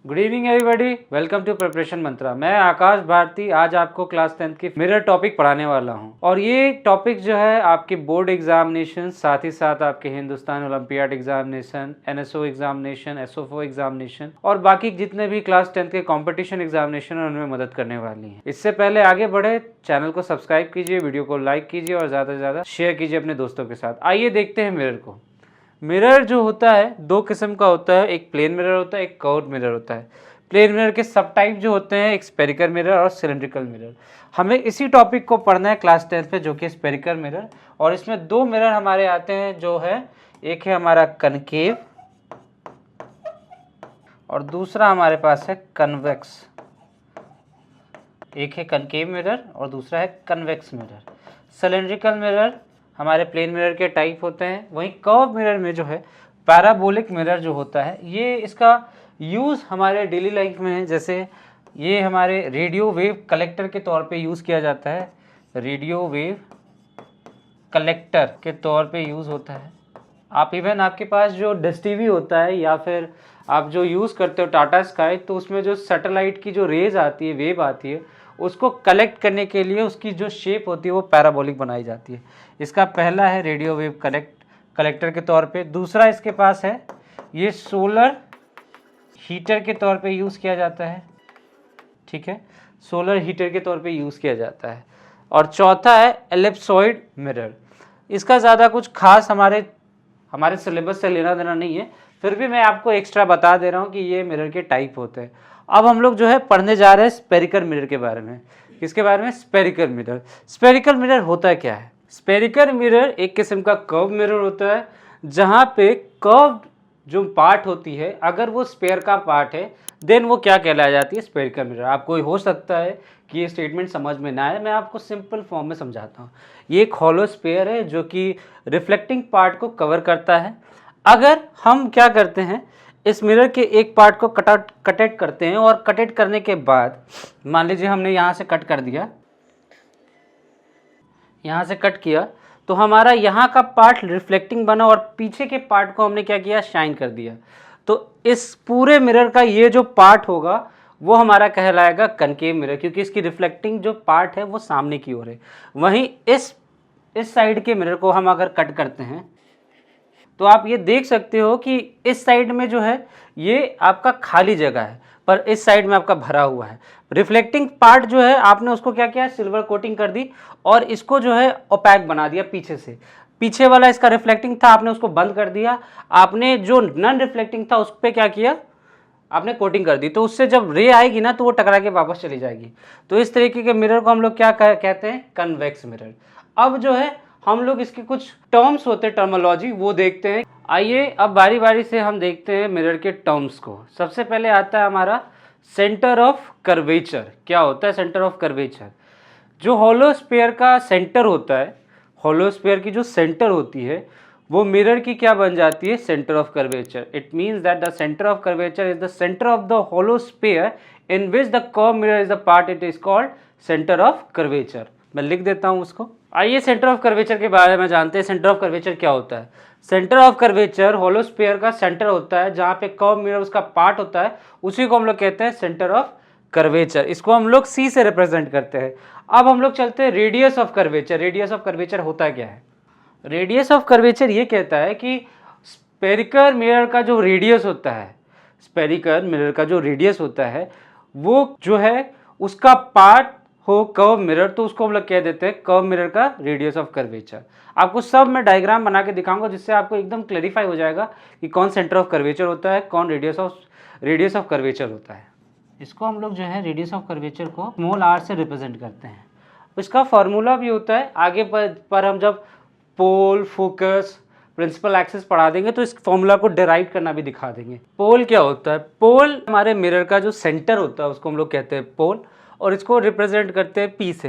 Good evening everybody, welcome to preparation Mantra. मैं आकाश भारती आज आपको क्लास 10th की मिरर टॉपिक पढ़ाने वाला हूं और ये टॉपिक जो है आपके बोर्ड एग्जामिनेशन, साथ ही साथ आपके Hindustan olympiad examination, NSO examination, SOF examination और बाकी जितने भी क्लास 10th के कंपटीशन एग्जामिनेशन है उनमें मदद करने वाली है। इससे पहले आगे बढ़े, चैनल को सब्सक्राइब कीजिए, वीडियो को लाइक कीजिए और ज़्यादा से ज़्यादा शेयर कीजिए अपने दोस्तों के साथ। आइए देखते हैं मिरर को। मिरर जो होता है दो किस्म का होता है, एक प्लेन मिरर होता है, एक कर्व्ड मिरर होता है। प्लेन मिरर के सब टाइप जो होते हैं, एक स्फेरिकल मिरर और सिलेंड्रिकल मिरर। हमें इसी टॉपिक को पढ़ना है क्लास 10th में, जो कि स्फेरिकल मिरर। और इसमें दो मिरर हमारे आते हैं, जो है एक है हमारा कनकेव और दूसरा हमारे पास है कन्वेक्स। एक है कनकेव मिरर और दूसरा है कन्वेक्स मिरर। सिलेंड्रिकल मिरर हमारे प्लेन मिरर के टाइप होते हैं। वहीं कर्व मिरर में जो है पैराबोलिक मिरर जो होता है, ये इसका यूज़ हमारे डेली लाइफ में है। जैसे ये हमारे रेडियो वेव कलेक्टर के तौर पे यूज़ किया जाता है, रेडियो वेव कलेक्टर के तौर पे यूज़ होता है। आप इवन आपके पास जो डिश टीवी होता है या फिर आप जो यूज़ करते हो टाटा स्काई, तो उसमें जो सैटेलाइट की जो रेज आती है, वेव आती है, उसको कलेक्ट करने के लिए उसकी जो शेप होती है वो पैराबोलिक बनाई जाती है। इसका पहला है रेडियो वेव कलेक्टर के तौर पे। दूसरा इसके पास है ये सोलर हीटर के तौर पे यूज़ किया जाता है, ठीक है, सोलर हीटर के तौर पे यूज़ किया जाता है। और चौथा है एलिप्सॉइड मिरर। इसका ज़्यादा कुछ खास हमारे सिलेबस से लेना देना नहीं है, फिर भी मैं आपको एक्स्ट्रा बता दे रहा हूँ कि ये मिरर के टाइप होते हैं। अब हम लोग जो है पढ़ने जा रहे हैं स्फेरिकल मिरर के बारे में। किसके बारे में? Spherical mirror. स्फेरिकल मिरर होता क्या है? स्फेरिकल मिरर एक किस्म का कर्व मिरर होता है, जहाँ पे कर्व जो पार्ट होती है, अगर वो स्फेयर का पार्ट है, देन वो क्या कहलाया जाती है? Spherical mirror. आपको हो सकता है कि ये स्टेटमेंट समझ में ना आए, मैं आपको सिंपल फॉर्म में समझाता हूँ। ये एक हॉलो स्फेयर है जो कि रिफ्लेक्टिंग पार्ट को कवर करता है। अगर हम क्या करते हैं, इस मिरर के एक पार्ट को कटेट करते हैं और कटेट करने के बाद मान लीजिए हमने यहाँ से कट कर दिया, यहाँ से कट किया, तो हमारा यहाँ का पार्ट रिफ्लेक्टिंग बना और पीछे के पार्ट को हमने क्या किया? शाइन कर दिया। तो इस पूरे मिरर का ये जो पार्ट होगा वो हमारा कहलाएगा कनकेव मिरर, क्योंकि इसकी रिफ्लेक्टिंग जो पार्ट है वो सामने की ओर है। वहीं इस साइड के मिरर को हम अगर कट करते हैं तो आप ये देख सकते हो कि इस साइड में जो है ये आपका खाली जगह है, पर इस साइड में आपका भरा हुआ है। रिफ्लेक्टिंग पार्ट जो है आपने उसको क्या किया? सिल्वर कोटिंग कर दी और इसको जो है ओपैक बना दिया पीछे से। पीछे वाला इसका रिफ्लेक्टिंग था, आपने उसको बंद कर दिया। आपने जो नॉन रिफ्लेक्टिंग था उस पर क्या किया? आपने कोटिंग कर दी। तो उससे जब रे आएगी ना तो वो टकरा के वापस चली जाएगी। तो इस तरीके के मिरर को हम लोग क्या कहते हैं? Convex mirror. अब जो है हम लोग इसके कुछ टर्म्स होते हैं, टर्मोलॉजी, वो देखते हैं। आइए अब बारी बारी से हम देखते हैं मिरर के टर्म्स को। सबसे पहले आता है हमारा सेंटर ऑफ कर्वेचर। क्या होता है सेंटर ऑफ कर्वेचर? जो होलो स्फीयर का सेंटर होता है, होलो स्फीयर की जो सेंटर होती है वो मिरर की क्या बन जाती है? Centre of curvature. It means that the centre of curvature is the centre of the hollow sphere in which the curve mirror is the part, it is called centre of curvature. मैं लिख देता हूँ उसको। आइए centre of curvature के बारे में जानते हैं। सेंटर ऑफ कर्वेचर क्या होता है? Centre of curvature hollow sphere का सेंटर होता है, जहाँ पे कर्व मिरर उसका पार्ट होता है, उसी को हम लोग कहते हैं सेंटर ऑफ कर्वेचर। इसको हम लोग सी से रिप्रेजेंट करते हैं। अब हम लोग चलते हैं radius of curvature. Radius of curvature होता क्या है? रेडियस ऑफ कर्वेचर ये कहता है कि स्फेरिकल मिरर का जो रेडियस होता है, स्फेरिकल मिरर का जो रेडियस होता है वो जो है उसका पार्ट हो कर्व मिरर, तो उसको हम लोग कह देते हैं कर्व मिरर का रेडियस ऑफ कर्वेचर। आपको सब मैं डायग्राम बना के दिखाऊंगा, जिससे आपको एकदम क्लैरिफाई हो जाएगा कि कौन सेंटर ऑफ कर्वेचर होता है, कौन रेडियस ऑफ कर्वेचर होता है। इसको हम लोग जो है रेडियस ऑफ कर्वेचर को स्मॉल आर से रिप्रेजेंट करते हैं। इसका फॉर्मूला भी होता है, आगे पर हम जब पोल, फोकस, प्रिंसिपल एक्सिस पढ़ा देंगे तो इस फॉर्मूला को डिराइव करना भी दिखा देंगे। पोल क्या होता है? पोल हमारे मिरर का जो सेंटर होता है उसको हम लोग कहते हैं पोल, और इसको रिप्रेजेंट करते हैं पी से।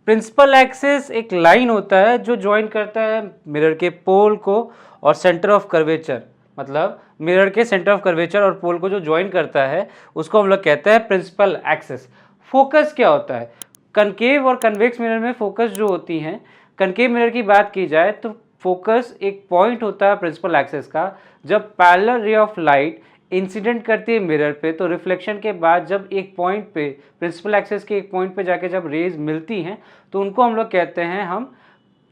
प्रिंसिपल एक्सिस एक लाइन होता है जो ज्वाइन करता है मिरर के पोल को और सेंटर ऑफ कर्वेचर, मतलब मिरर के सेंटर ऑफ कर्वेचर और पोल को जो ज्वाइन करता है उसको हम लोग कहते हैं प्रिंसिपल एक्सिस। फोकस क्या होता है? कनकेव और कन्वेक्स मिरर में फोकस जो होती हैं, कनकेव मिरर की बात की जाए तो फोकस एक पॉइंट होता है प्रिंसिपल एक्सिस का, जब parallel ray of light incident करती है मिरर पे, तो रिफ्लेक्शन के बाद जब एक पॉइंट पे, प्रिंसिपल एक्सिस के एक पॉइंट पे जाके जब रेज मिलती हैं तो उनको हम लोग कहते हैं हम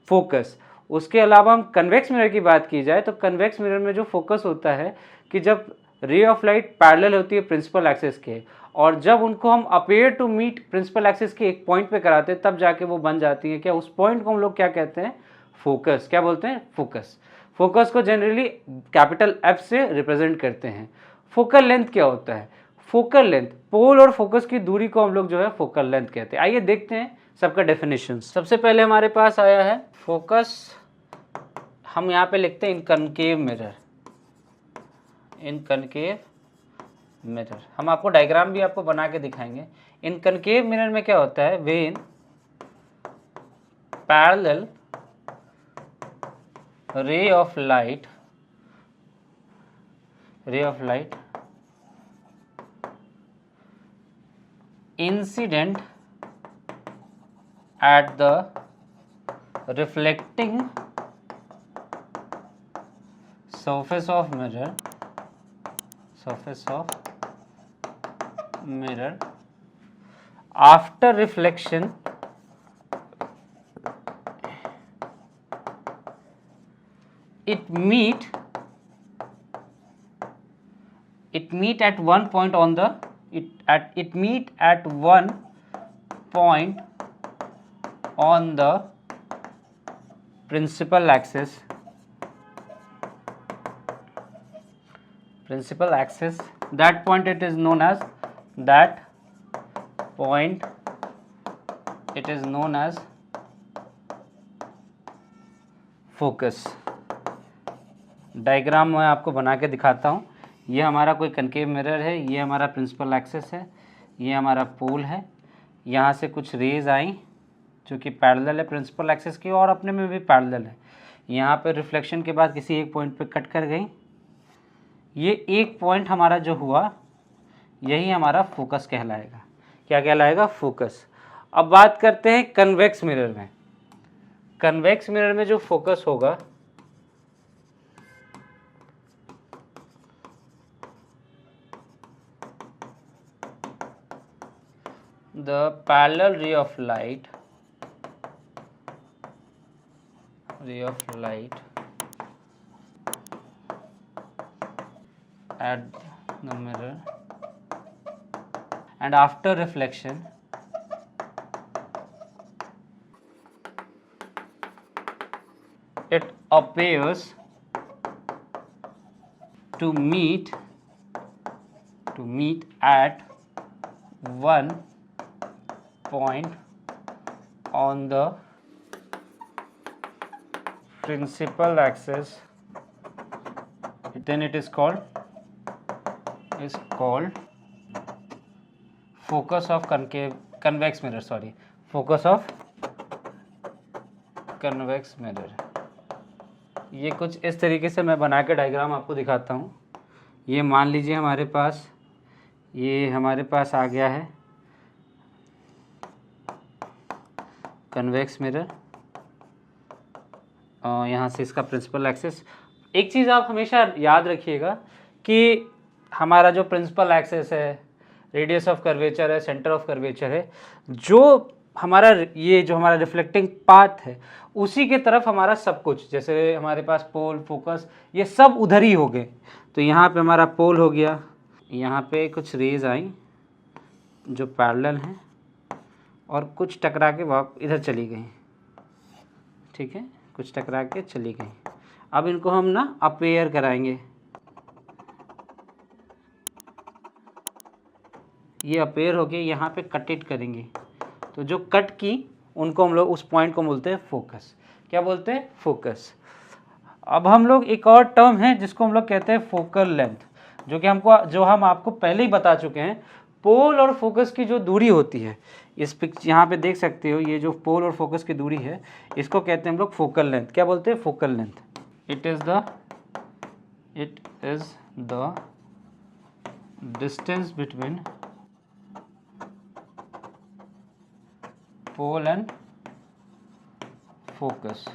फोकस। उसके अलावा हम कन्वेक्स मिरर की बात की जाए तो कन्वेक्स मिरर में जो फोकस होता है कि जब रे ऑफ लाइट पैरेलल होती है प्रिंसिपल एक्सिस के, और जब उनको हम appear to meet principal axis के एक पॉइंट पे कराते हैं तब जाके वो बन जाती है क्या, उस पॉइंट को हम लोग क्या कहते हैं, फोकस। क्या बोलते हैं, फोकस। फोकस को जनरली कैपिटल एफ से रिप्रेजेंट करते हैं। फोकल लेंथ क्या होता है, फोकल लेंथ, पोल और फोकस की दूरी को हम लोग जो है फोकल लेंथ कहते हैं। आइए देखते हैं सबका डेफिनेशन। सबसे पहले हमारे पास आया है फोकस, हम यहाँ पे लिखते हैं इनकनकेव मिरर, इनकनकेव मिरर। हम आपको डायग्राम भी आपको बना के दिखाएंगे। इनकनकेव मिरर में क्या होता है, when parallel ray of light incident at the reflecting surface of mirror after reflection it meet at one point on the it meet at one point on the principal axis that point it is known as focus। Diagram मैं आपको बना के दिखाता हूँ। ये हमारा कोई concave mirror है, ये हमारा प्रिंसिपल एक्सिस है, ये हमारा पोल है। यहाँ से कुछ रेज आई जो कि पैरेलल है प्रिंसिपल एक्सिस की और अपने में भी पैरेलल है। यहाँ पे रिफ्लेक्शन के बाद किसी एक पॉइंट पे कट कर गई। ये एक पॉइंट हमारा जो हुआ यही हमारा फोकस कहलाएगा। क्या कहलाएगा, फोकस। अब बात करते हैं कन्वेक्स मिरर में। कन्वेक्स मिरर में जो फोकस होगा the parallel ray of light at the mirror and after reflection it appears to meet at one point on the principal axis, then it is called focus of convex mirror, focus of convex mirror। ये कुछ इस तरीके से मैं बना के diagram आपको दिखाता हूँ। ये मान लीजिए हमारे पास आ गया है कन्वेक्स मिरर, और यहाँ से इसका प्रिंसिपल एक्सिस। एक चीज़ आप हमेशा याद रखिएगा कि हमारा जो प्रिंसिपल एक्सिस है, रेडियस ऑफ कर्वेचर है, सेंटर ऑफ कर्वेचर है, जो हमारा रिफ्लेक्टिंग पाथ है उसी के तरफ हमारा सब कुछ, जैसे हमारे पास पोल, फोकस, ये सब उधर ही हो गए। तो यहाँ पे हमारा पोल हो गया, यहाँ पे कुछ रेज आई जो पैरेलल हैं और कुछ टकरा के इधर चली गई। ठीक है, कुछ टकरा के चली गई। अब इनको हम ना अपेयर कराएंगे। ये अपेयर हो गए, यहाँ पे कट इट करेंगे। तो जो कट की उनको हम लोग उस पॉइंट को बोलते हैं फोकस। क्या बोलते हैं, फोकस। अब हम लोग एक और टर्म है जिसको हम लोग कहते हैं फोकल लेंथ, जो हम आपको पहले ही बता चुके हैं। पोल और फोकस की जो दूरी होती है, इस पिक्चर यहाँ पे देख सकते हो, ये जो पोल और फोकस की दूरी है इसको कहते हैं हम लोग फोकल लेंथ। क्या बोलते हैं, focal length. It is the distance between pole and focus,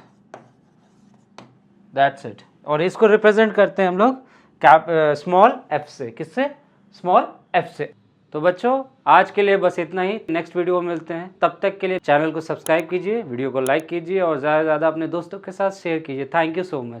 that's it. और इसको रिप्रेजेंट करते हैं हम लोग स्मॉल एफ से। किससे? स्मॉल एफ से। तो बच्चों आज के लिए बस इतना ही, नेक्स्ट वीडियो में मिलते हैं। तब तक के लिए चैनल को सब्सक्राइब कीजिए, वीडियो को लाइक कीजिए और ज़्यादा से ज़्यादा अपने दोस्तों के साथ शेयर कीजिए। Thank you so much.